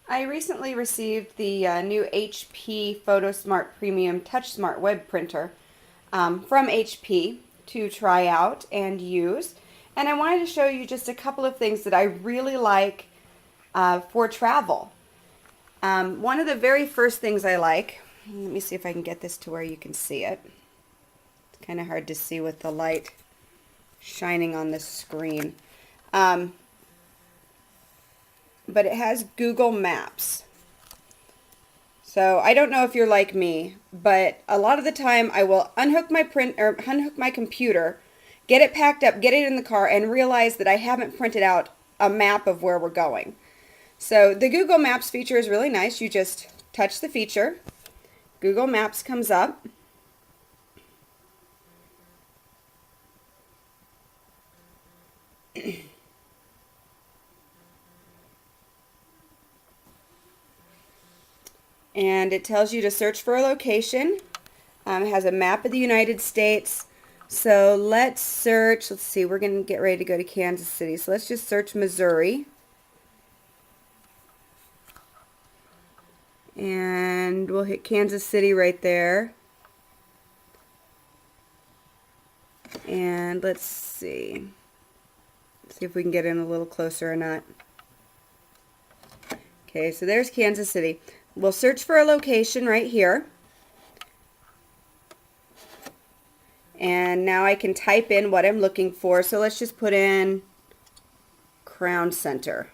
I recently received the new HP Photosmart Premium TouchSmart web printer from HP to try out and use. And I wanted to show you just a couple of things that I really like for travel. One of the very first things I like, let me see if I can get this to where you can see it. It's kind of hard to see with the light shining on the screen. But it has Google Maps. So I don't know if you're like me, but a lot of the time I will unhook my computer, get it packed up, get it in the car, and realize that I haven't printed out a map of where we're going. So the Google Maps feature is really nice. You just touch the feature, Google Maps comes up. And it tells you to search for a location. It has a map of the United States. So let's search, let's see, we're going to get ready to go to Kansas City. So let's just search Missouri. And we'll hit Kansas City right there. And let's see if we can get in a little closer or not. Okay, so there's Kansas City. We'll search for a location right here. And now I can type in what I'm looking for. So let's just put in Crown Center.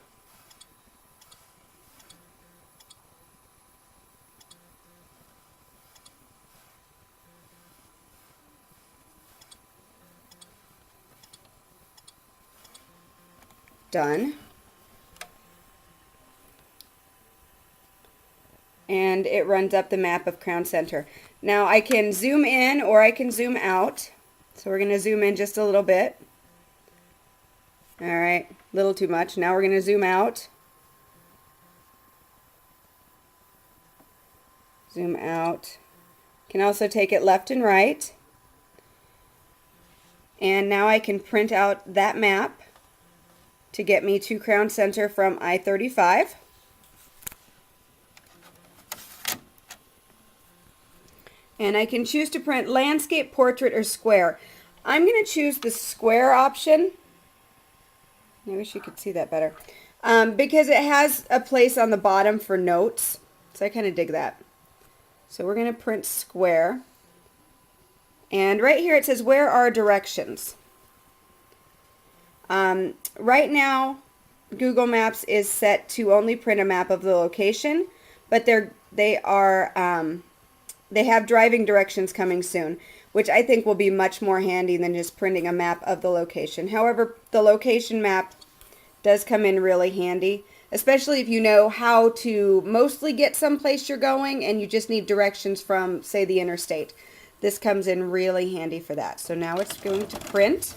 Done. And it runs up the map of Crown Center. Now I can zoom in or I can zoom out. So we're going to zoom in just a little bit. Alright, a little too much. Now we're going to zoom out. Zoom out. Can also take it left and right. And now I can print out that map to get me to Crown Center from I-35. And I can choose to print landscape, portrait, or square. I'm going to choose the square option. I wish you could see that better. Because it has a place on the bottom for notes. So I kind of dig that. So we're going to print square. And right here it says, where are directions? Right now, Google Maps is set to only print a map of the location, but they have driving directions coming soon, which I think will be much more handy than just printing a map of the location. However, the location map does come in really handy, especially if you know how to mostly get someplace you're going and you just need directions from, say, the interstate. This comes in really handy for that. So now it's going to print.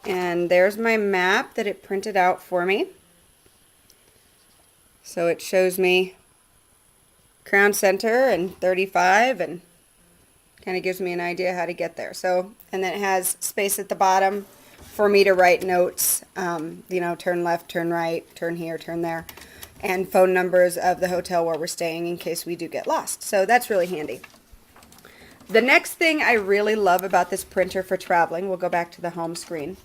And there's my map that it printed out for me. So it shows me Crown Center and 35 and kind of gives me an idea how to get there. So, and then it has space at the bottom for me to write notes, you know, turn left, turn right, turn here, turn there, and phone numbers of the hotel where we're staying in case we do get lost. So that's really handy. The next thing I really love about this printer for traveling, we'll go back to the home screen,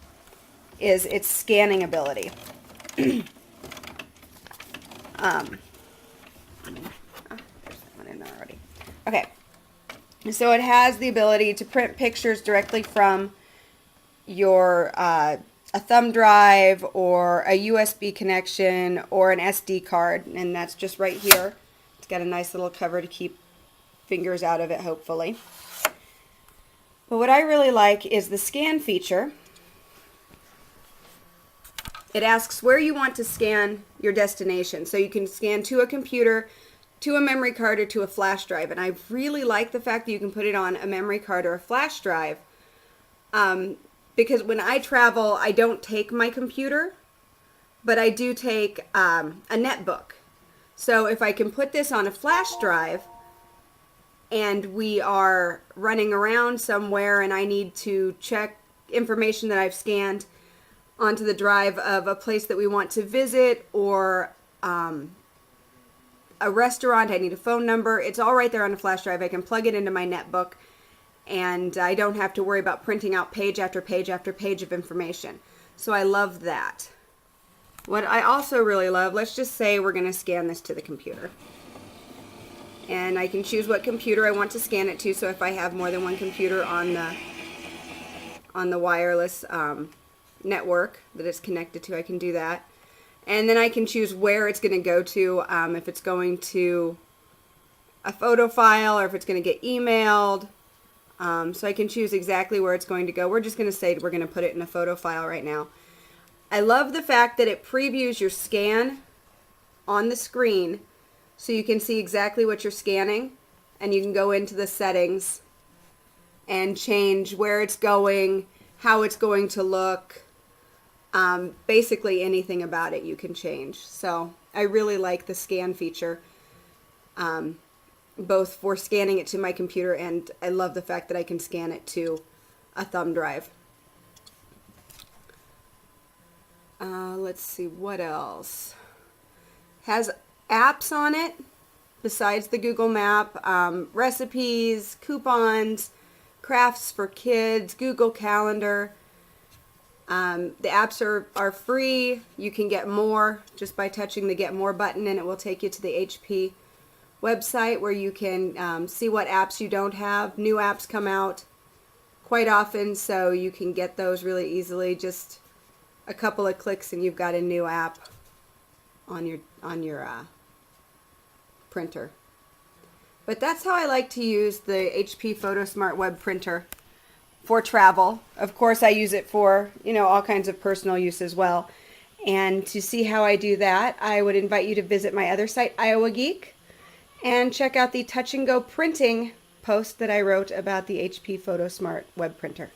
is its scanning ability. There's Okay, so it has the ability to print pictures directly from your a thumb drive or a USB connection or an SD card, and that's just right here. It's got a nice little cover to keep fingers out of it, hopefully. But what I really like is the scan feature. It asks where you want to scan your destination. So you can scan to a computer, to a memory card, or to a flash drive. And I really like the fact that you can put it on a memory card or a flash drive. Because when I travel, I don't take my computer, but I do take a netbook. So if I can put this on a flash drive and we are running around somewhere and I need to check information that I've scanned onto the drive of a place that we want to visit, or a restaurant, I need a phone number, it's all right there on a flash drive. I can plug it into my netbook and I don't have to worry about printing out page after page after page of information. So I love that. What I also really love, let's just say we're going to scan this to the computer. And I can choose what computer I want to scan it to. So if I have more than one computer on the wireless network that it's connected to, I can do that. And then I can choose where it's going to go to, if it's going to a photo file or if it's going to get emailed. So I can choose exactly where it's going to go. We're just going to say we're going to put it in a photo file right now. I love the fact that it previews your scan on the screen so you can see exactly what you're scanning, and you can go into the settings and change where it's going, how it's going to look. Basically anything about it you can change. So I really like the scan feature. Both for scanning it to my computer, and I love the fact that I can scan it to a thumb drive. Let's see what else. Has apps on it besides the Google Map, recipes, coupons, crafts for kids, Google Calendar. The apps are free. You can get more just by touching the Get More button, and it will take you to the HP website where you can see what apps you don't have. New apps come out quite often, so you can get those really easily. Just a couple of clicks and you've got a new app on your printer. But that's how I like to use the HP Photosmart web printer for travel. Of course, I use it for, all kinds of personal use as well. And to see how I do that, I would invite you to visit my other site, Iowa Geek, and check out the Touch and Go printing post that I wrote about the HP Photosmart web printer.